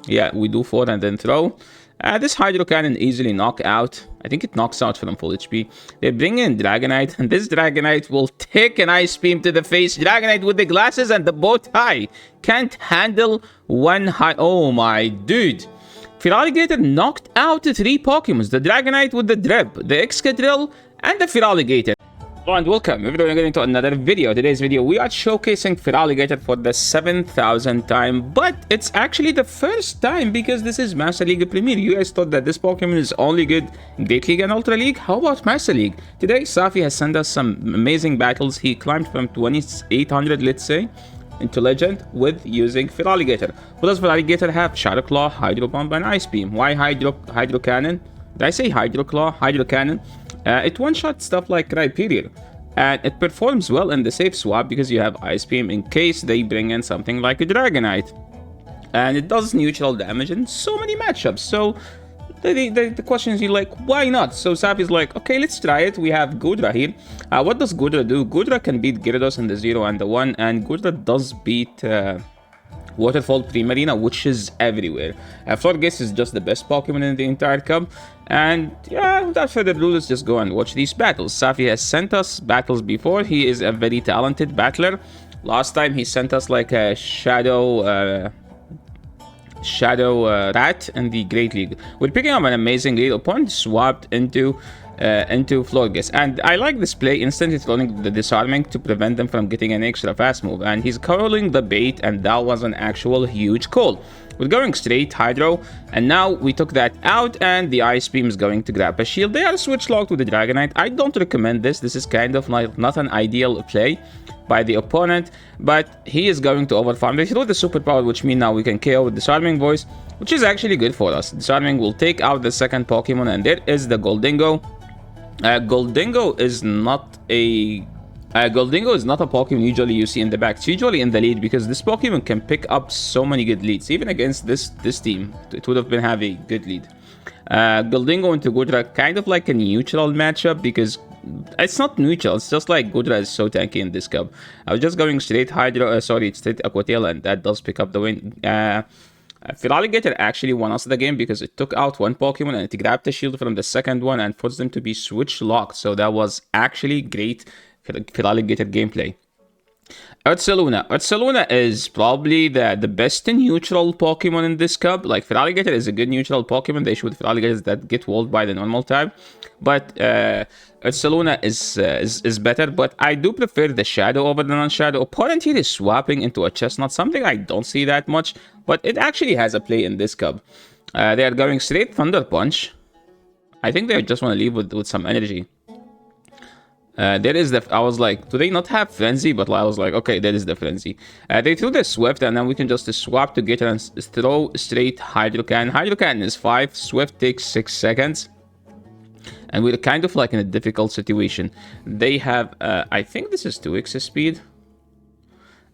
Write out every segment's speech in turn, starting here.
Yeah, we do 4 and then throw. This Hydro Cannon easily knock out. I think it knocks out from full HP. They bring in Dragonite, and this Dragonite will take an Ice Beam to the face. Dragonite with the glasses and the bow tie. Can't handle one high. Oh my dude. Feraligatr knocked out 3 Pokemons. The Dragonite with the Drip, the Excadrill, and the Feraligatr. Hello and welcome everyone again to another video. Today's video we are showcasing Feraligatr for the 7,000th time, but it's actually the first time because this is Master League Premier. You guys thought that this Pokemon is only good in Great League and Ultra League. How about Master League? Today Saphie has sent us some amazing battles. He climbed from 2800, let's say, into Legend with using Feraligatr. What does Feraligatr have? Shadow Claw, Hydro Bomb, and Ice Beam. Why Hydro Cannon? Did I say Hydro Claw? Hydro Cannon. It one-shots stuff like Rhyperior, and it performs well in the safe swap because you have Ice Beam in case they bring in something like a Dragonite. And it does neutral damage in so many matchups, so the question is like, why not? So Saphie's like, okay, let's try it. We have Goodra here. What does Goodra do? Goodra can beat Gyarados in the 0 and the 1, and Goodra does beat Waterfall Primarina, which is everywhere. Florges is just the best Pokemon in the entire cup. And yeah, without further ado, let's just go and watch these battles. Saphie has sent us battles before. He is a very talented battler. Last time he sent us like a Shadow Rat in the Great League. We're picking up an amazing lead. Opponent swapped into Florges, and I like this play, instantly throwing the Disarming to prevent them from getting an extra fast move, and he's calling the bait, and that was an actual huge call. We're going straight Hydro, and now we took that out, and the Ice Beam is going to grab a shield. They are switch locked with the Dragonite. I don't recommend this. This is kind of not an ideal play by the opponent, but he is going to overfarm. They throw the superpower, which means now we can KO with Disarming Voice, which is actually good for us. Disarming will take out the second Pokemon, and there is the Goldingo. Goldingo is not a Pokemon usually you see in the back. It's usually in the lead because this Pokemon can pick up so many good leads. Even against this team, it would have been have a good lead. Goldingo into Goodra, kind of like a neutral matchup because it's not neutral. It's just like Goodra is so tanky in this cup. I was just going straight straight Aqua Tail, and that does pick up the win. Feraligatr actually won us the game because it took out one Pokemon and it grabbed the shield from the second one and forced them to be switch locked. So that was actually great Feraligatr gameplay. Ursaluna is probably the best neutral Pokemon in this cup. Like, Feraligatr is a good neutral Pokemon. They shoot Feraligatrs that get walled by the normal type. But Ursaluna is better. But I do prefer the Shadow over the non-Shadow. Opponent here is swapping into a Chestnut, something I don't see that much. But it actually has a play in this cup. They are going straight Thunder Punch. I think they just want to leave with some energy. There is I was like, do they not have Frenzy? But I was like, okay, that is the Frenzy. They threw the Swift, and then we can just swap to get it and throw straight Hydro Cannon. Hydro Cannon is 5, Swift takes 6 seconds. And we're kind of like in a difficult situation. They have, I think this is 2x speed.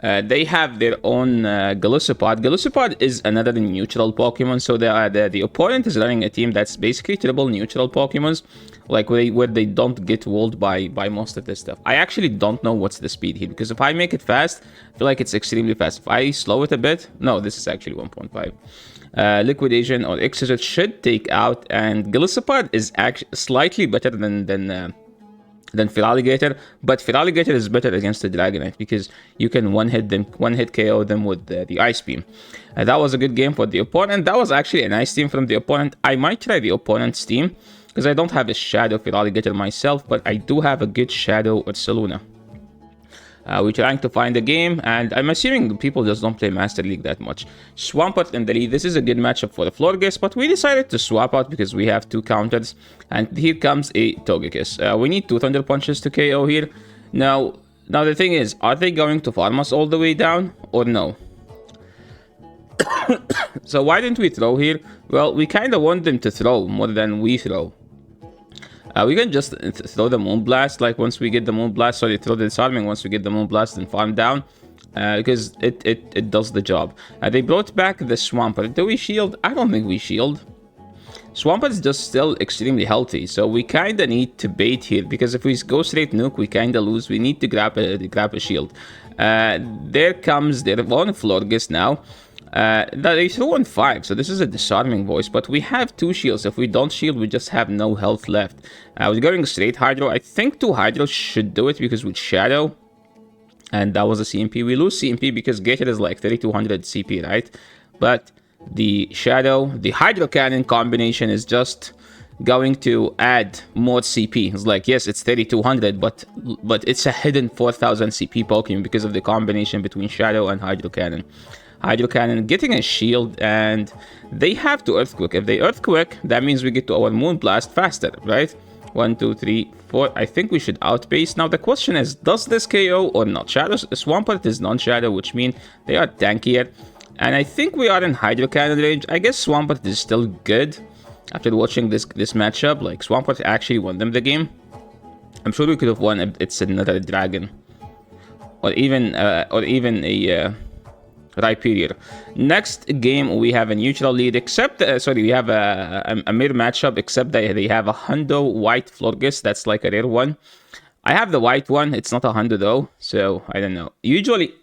They have their own Golisopod. Golisopod is another neutral Pokemon, so the opponent is running a team that's basically triple neutral Pokemons, like where they don't get walled by most of this stuff. I actually don't know what's the speed here, because if I make it fast, I feel like it's extremely fast. If I slow it a bit, no, this is actually 1.5. Liquidation or Exocet should take out, and Golisopod is actually slightly better than Feraligatr, but Feraligatr is better against the Dragonite because you can one hit KO them with the Ice Beam. That was a good game for the opponent. That was actually a nice team from the opponent. I might try the opponent's team because I don't have a Shadow Feraligatr myself, but I do have a good Shadow Ursaluna. We're trying to find a game, and I'm assuming people just don't play Master League that much. Swampert in the lead. This is a good matchup for the Florges, but we decided to swap out because we have 2 counters. And here comes a Togekiss. We need 2 Thunder Punches to KO here. Now the thing is, are they going to farm us all the way down or no? So why didn't we throw here? Well, we kind of want them to throw more than we throw. We can just throw the Moonblast, like once we get the Moonblast, sorry, throw the Disarming once we get the Moonblast and farm down, because it does the job. They brought back the Swampert. Do we shield? I don't think we shield. Swampert is just still extremely healthy, so we kind of need to bait here, because if we go straight Nuke, we kind of lose. We need to grab a shield. There comes their own Florges now. They threw on 5, so this is a disarming voice, but we have 2 shields. If we don't shield, we just have no health left. I was going straight Hydro. I think 2 Hydros should do it because with Shadow, and that was a CMP. We lose CMP because Gator is like 3200 CP, right? But the Shadow, the Hydro Cannon combination is just going to add more CP. It's like, yes, it's 3200, but it's a hidden 4000 CP Pokemon because of the combination between Shadow and Hydro Cannon. Hydro Cannon getting a shield, and they have to Earthquake. If they Earthquake, that means we get to our Moonblast faster, right? 1, 2, 3, 4. I think we should outpace. Now the question is, does this KO or not? Swampert is non-Shadow, which means they are tankier. And I think we are in Hydro Cannon range. I guess Swampert is still good. After watching this matchup, like Swampert actually won them the game. I'm sure we could have won if it's another Dragon, or even a Rhyperior. Next game we have a neutral lead, except we have a mirror matchup, except they have a Hundo White Florges. That's like a rare one. I have the white one. It's not a Hundo though, so I don't know. Usually,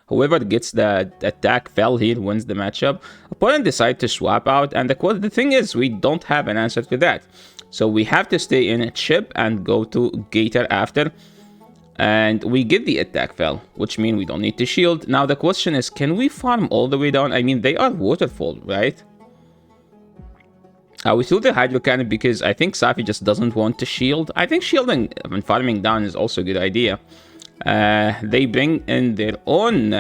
whoever gets the attack fell here wins the matchup. Opponent decide to swap out, and the thing is, we don't have an answer to that. So we have to stay in a chip and go to Gator after. And we get the attack fell, which means we don't need to shield. Now the question is, can we farm all the way down? I mean, they are waterfall, right? We threw the Hydro Cannon because I think Saphie just doesn't want to shield. I think shielding and farming down is also a good idea. They bring in their own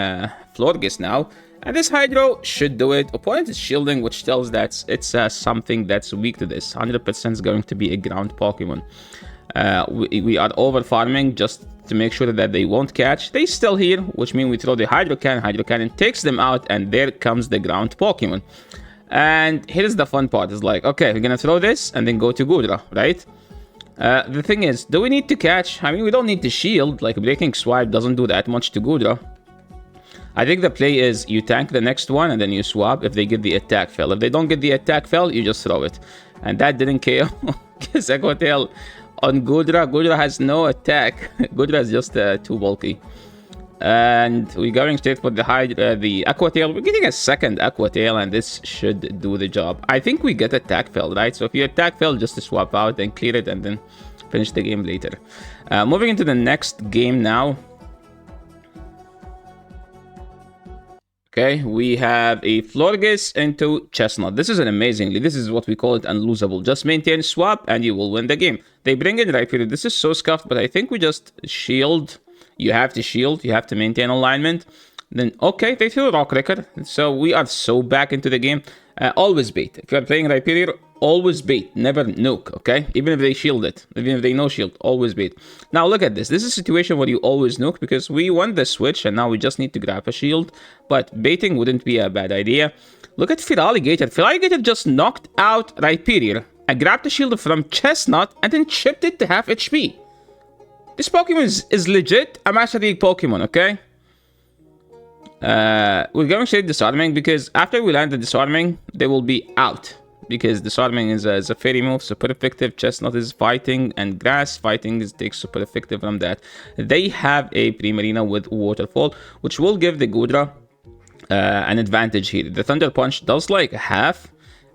Florges now. And this Hydro should do it. Opponent is shielding, which tells that it's something that's weak to this. 100% is going to be a ground Pokemon. We are over farming just to make sure that they won't catch. They still here, which means we throw the Hydro Cannon. Hydro Cannon takes them out, and there comes the ground Pokemon. And here's the fun part. It's like, okay, we're gonna throw this and then go to Gudra, right? The thing is, do we need to catch? I mean, we don't need to shield. Like, Breaking Swipe doesn't do that much to Gudra. I think the play is you tank the next one and then you swap if they get the attack fell. If they don't get the attack fell, you just throw it. And that didn't KO. Because Echo Tail on Gudra. Gudra has no attack. Gudra is just too bulky. And we're going straight for the Aqua Tail. We're getting a second Aqua Tail, and this should do the job. I think we get attack fell, right? So if you attack fell, just to swap out and clear it and then finish the game later. Moving into the next game now. Okay, we have a Florges into Chestnut. This is an amazing lead. This is what we call it unlosable. Just maintain swap and you will win the game. They bring in Rhyperior. This is so scuffed, but I think we just shield. You have to shield. You have to maintain alignment. Then, okay, they threw Rock Wrecker. So we are so back into the game. Always bait. If you're playing Rhyperior, always bait. Never nuke, okay? Even if they shield it. Even if they no shield, always bait. Now look at this. This is a situation where you always nuke because we won the switch and now we just need to grab a shield. But baiting wouldn't be a bad idea. Look at Feraligatr. Feraligatr just knocked out Rhyperior and grabbed the shield from Chestnut and then chipped it to half HP. This Pokemon is legit a Master League Pokemon, okay? We're going straight disarming because after we land the disarming, they will be out. Because disarming is a fairy move, super effective. Chestnut is fighting, and grass fighting takes super effective from that. They have a Primarina with Waterfall, which will give the Gudra an advantage here. The Thunder Punch does like half.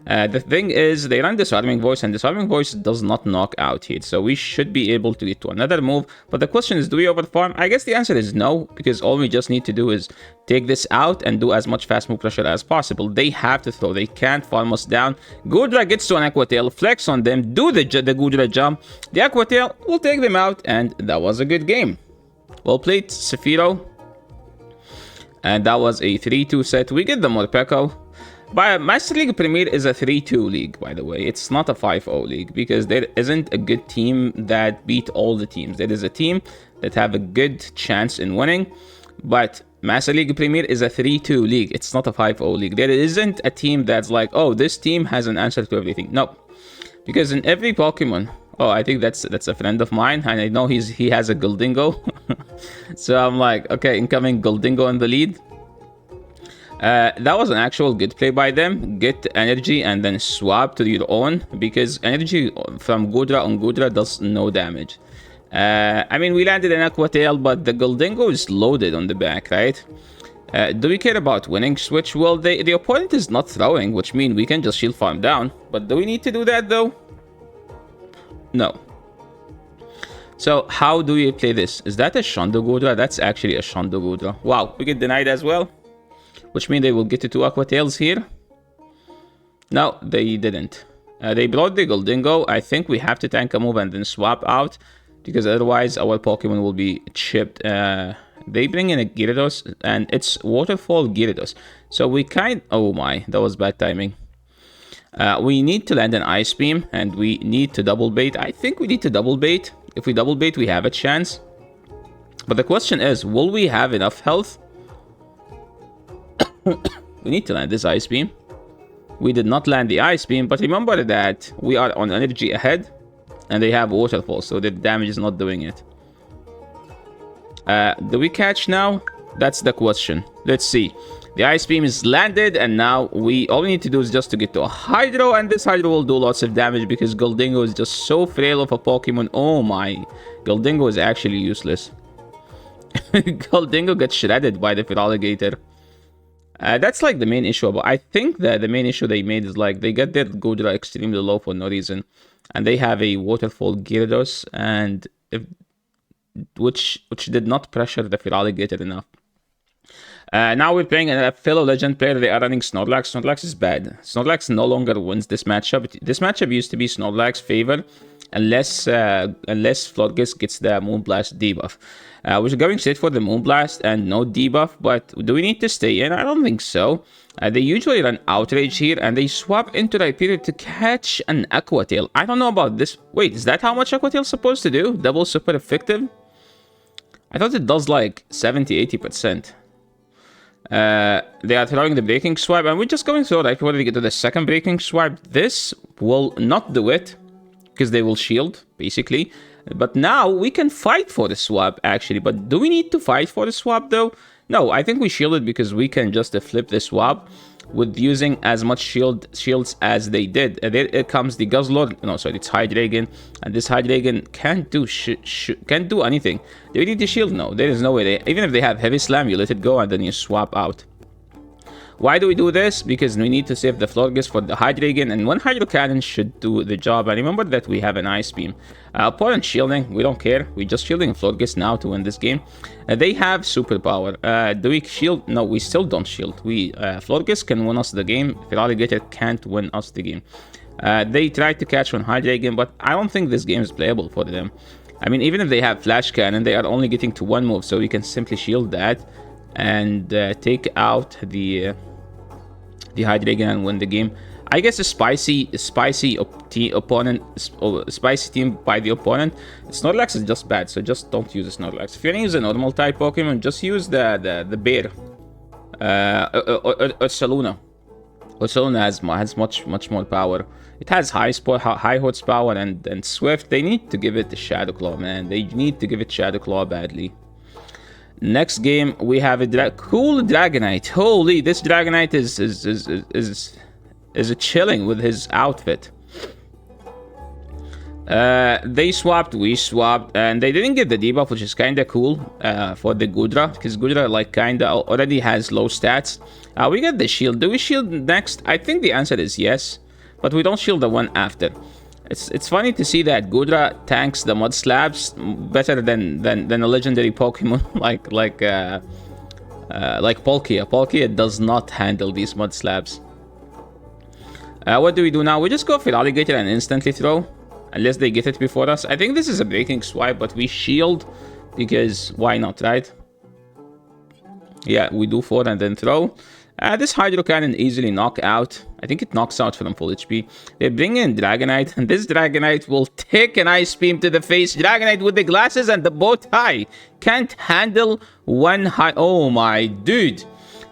The thing is, they run Disarming Voice, and Disarming Voice does not knock out here. So we should be able to get to another move. But the question is, do we overfarm? I guess the answer is no, because all we just need to do is take this out and do as much fast move pressure as possible. They have to throw. They can't farm us down. Gudra gets to an Aqua Tail, flex on them, do the Gudra jump. The Aqua Tail will take them out, and that was a good game. Well played, Saphiro. And that was a 3-2 set. We get the Morpeko. But Master League Premier is a 3-2 league, by the way. It's not a 5-0 league because there isn't a good team that beat all the teams. There is a team that have a good chance in winning, but Master League Premier is a 3-2 league. It's not a 5-0 league. There isn't a team that's like, oh, this team has an answer to everything. No, because in every Pokemon, oh, I think that's a friend of mine, and I know he has a Goldingo. So I'm like, okay, incoming Goldingo in the lead. That was an actual good play by them. Get energy and then swap to your own, because energy from Gudra on Gudra does no damage. I mean, we landed an Aqua Tail, but the Goldingo is loaded on the back, right? Do we care about winning switch? Well, the opponent is not throwing, which means we can just shield farm down. But do we need to do that though? No. So how do we play this? Is that a Shondo Gudra? That's actually a Shondo Gudra. Wow, we get denied as well. Which means they will get to 2 Aqua Tails here. No, they didn't. They brought the Goldingo. I think we have to tank a move and then swap out, because otherwise our Pokemon will be chipped. They bring in a Gyarados, and it's Waterfall Gyarados. So we oh my, that was bad timing. We need to land an Ice Beam, and we need to double bait. I think we need to double bait. If we double bait, we have a chance. But the question is, will we have enough health? We need to land this Ice Beam. We did not land the Ice Beam, but remember that we are on energy ahead, and they have Waterfall, so the damage is not doing it. Do we catch now? That's the question. Let's see. The Ice Beam is landed, and now all we need to do is just to get to a Hydro, and this Hydro will do lots of damage because Goldingo is just so frail of a Pokemon. Oh my. Goldingo is actually useless. Goldingo gets shredded by the Feraligatr. That's like the main issue. But I think that the main issue they made is like they get their Gudra extremely low for no reason, and they have a Waterfall Gyarados, and which did not pressure the Feraligatr enough. Now we're playing a fellow legend player. They are running Snorlax. Snorlax is bad. Snorlax no longer wins this matchup. This matchup used to be Snorlax's favor, unless Florges gets the Moonblast debuff. We're going straight for the Moonblast and no debuff, but do we need to stay in? I don't think so. They usually run Outrage here, and they swap into Rhyperior to catch an Aqua Tail. I don't know about this. Wait, is that how much Aqua Tail is supposed to do? Double super effective? I thought it does like 70-80%. They are throwing the Breaking Swipe, and we're just going through right before they get to the second Breaking Swipe. This will not do it, because they will shield, basically. But now we can fight for the swap, actually. But do we need to fight for the swap, though? No, I think we shielded because we can just flip the swap with using as much shields as they did. There comes the Guzzlord. No, sorry, it's Hydreigon. And this Hydreigon can't do anything. Do we need to shield? No, there is no way. Even if they have Heavy Slam, you let it go and then you swap out. Why do we do this? Because we need to save the Florges for the Hydreigon, and one Hydro Cannon should do the job. And remember that we have an Ice Beam. Opponent shielding, we don't care. We're just shielding Florges now to win this game. They have Superpower. Do we shield? No, we still don't shield. Florges can win us the game. Feraligatr can't win us the game. They tried to catch one Hydreigon, but I don't think this game is playable for them. I mean, even if they have Flash Cannon, they are only getting to one move, so we can simply shield that and take out the Hydreigon and win the game. I guess a spicy team by the opponent. Snorlax is just bad, so just don't use a Snorlax. If you're gonna use a normal type Pokemon, just use the bear. Ursaluna. Ursaluna has much more power. It has high horsepower and Swift. They need to give it the Shadow Claw, man. They need to give it Shadow Claw badly. Next game, we have a cool Dragonite. Holy, this Dragonite is a chilling with his outfit. They swapped, we swapped, and they didn't get the debuff, which is kind of cool for the Gudra, because Gudra like kind of already has low stats. We got the shield. Do we shield next? I think the answer is yes, but we don't shield the one after. It's funny to see that Gudra tanks the Mud Slabs better than a legendary Pokemon like Palkia. Palkia does not handle these Mud Slabs. What do we do now? We just go Feraligatr and instantly throw, unless they get it before us. I think this is a Breaking Swipe, but we shield because why not, right? Yeah, we do 4 and then throw. This Hydro Cannon easily knock out. I think it knocks out from full HP. They bring in Dragonite, and this Dragonite will take an Ice Beam to the face. Dragonite with the glasses and the bow tie. Can't handle one high. Oh my dude.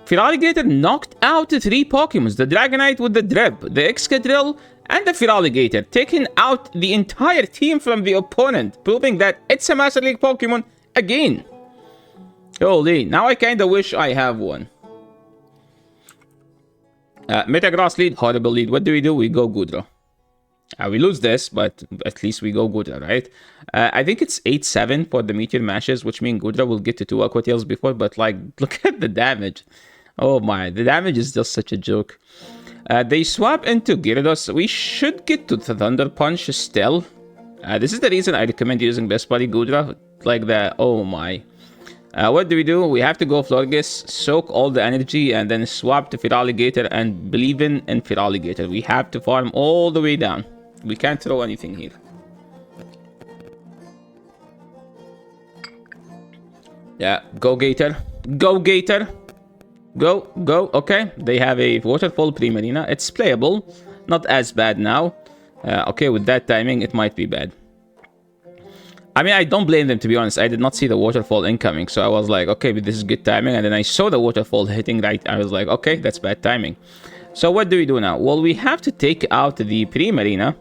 Feraligatr knocked out 3 Pokemons. The Dragonite with the Drip, the Excadrill, and the Feraligatr. Taking out the entire team from the opponent. Proving that it's a Master League Pokemon again. Holy, now I kinda wish I have one. Metagross lead, horrible lead. What do? We go Gudra. We lose this, but at least we go Gudra, right? I think it's 8-7 for the Meteor Mashes, which means Gudra will get to 2 Aqua Tails before, but like, look at the damage. Oh my, the damage is just such a joke. They swap into Gyarados. We should get to the Thunder Punch still. This is the reason I recommend using Best Buddy Gudra. Like the, oh my. What do? We have to go Florges, soak all the energy, and then swap to Feraligatr and believe in Feraligatr. We have to farm all the way down. We can't throw anything here. Yeah, go Gator. Go Gator. Go, go. Okay, they have a Waterfall Primarina. It's playable. Not as bad now. Okay, with that timing, it might be bad. I mean, I don't blame them, to be honest. I did not see the waterfall incoming, so I was like, okay, but this is good timing. And then I saw the waterfall hitting right. I was like, okay, that's bad timing. So what do we do now? Well, we have to take out the Primarina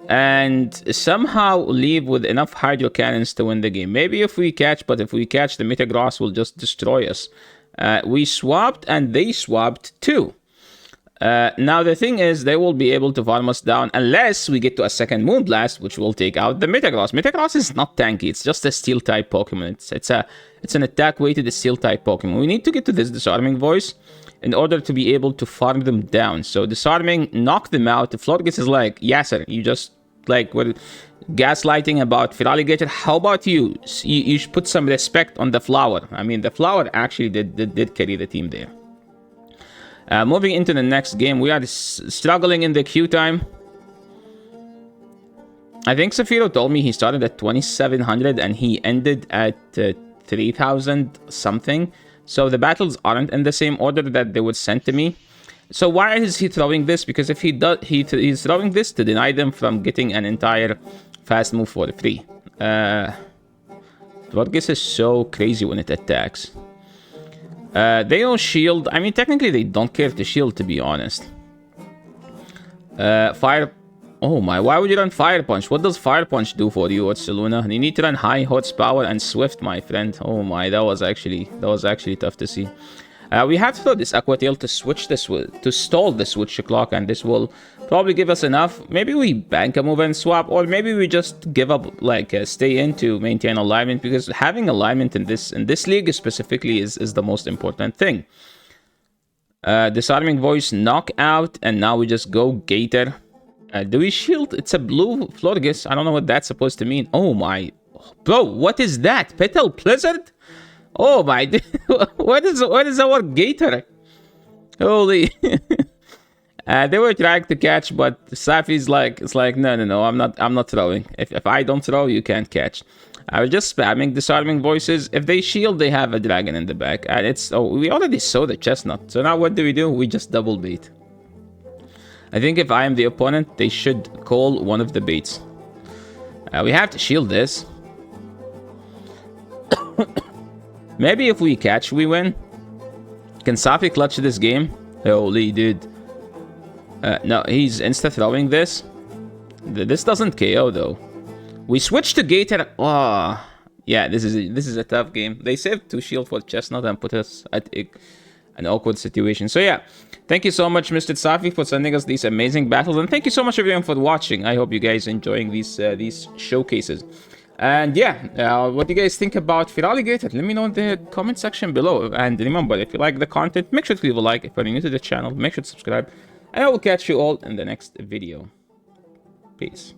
and somehow leave with enough Hydro Cannons to win the game. Maybe if we catch, but if we catch, the Metagross will just destroy us. We swapped and they swapped too. Now the thing is, they will be able to farm us down unless we get to a second Moonblast, which will take out the Metagross. Metagross is not tanky, it's just a steel type Pokemon. It's an attack weighted steel type Pokemon. We need to get to this Disarming Voice in order to be able to farm them down. So Disarming, knock them out. The Florges is like, yes sir, you just like were gaslighting about Feraligatr. How about you? You should put some respect on the flower. I mean, the flower actually did carry the team there. Moving into the next game, we are struggling in the queue time. I think Saphiro told me he started at 2700 and he ended at 3000 something. So the battles aren't in the same order that they would send to me. So why is he throwing this? Because if he does, he's throwing this to deny them from getting an entire fast move for free. Florges is so crazy when it attacks. They don't shield. I mean, technically, they don't care to shield, to be honest. Fire. Oh my, why would you run Fire Punch? What does Fire Punch do for you, Ursaluna? You need to run High Horsepower and Swift, my friend. Oh my, that was actually tough to see. We have to throw this Aqua Tail to switch this, to stall the switch clock, and this will probably give us enough. Maybe we bank a move and swap, or maybe we just give up, like stay in to maintain alignment, because having alignment in this league specifically is the most important thing. Disarming Voice, knockout, and now we just go Gator. Do we shield? It's a blue Florges. I don't know what that's supposed to mean. Oh my, bro, what is that? Petal Blizzard? Oh my, what is our Gator? Holy. They were trying to catch, but Saphie's like, it's like, no, I'm not throwing. If I don't throw, you can't catch. I was just spamming Disarming Voices. If they shield, they have a dragon in the back. And it's, oh, we already saw the chestnut. So now what do? We just double bait. I think if I am the opponent, they should call one of the baits. We have to shield this. Maybe if we catch, we win. Can Saphie clutch this game? Holy dude. No, he's insta-throwing this. This doesn't KO though. We switch to Gator. Oh, yeah, this is a tough game. They saved 2 shield for Chestnut and put us at an awkward situation. So yeah, thank you so much, Mr. Saphie, for sending us these amazing battles, and thank you so much everyone for watching. I hope you guys enjoying these showcases. And yeah, what do you guys think about Feraligatr? Let me know in the comment section below. And remember, if you like the content, make sure to leave a like. If you're new to the channel, make sure to subscribe. And I will catch you all in the next video. Peace.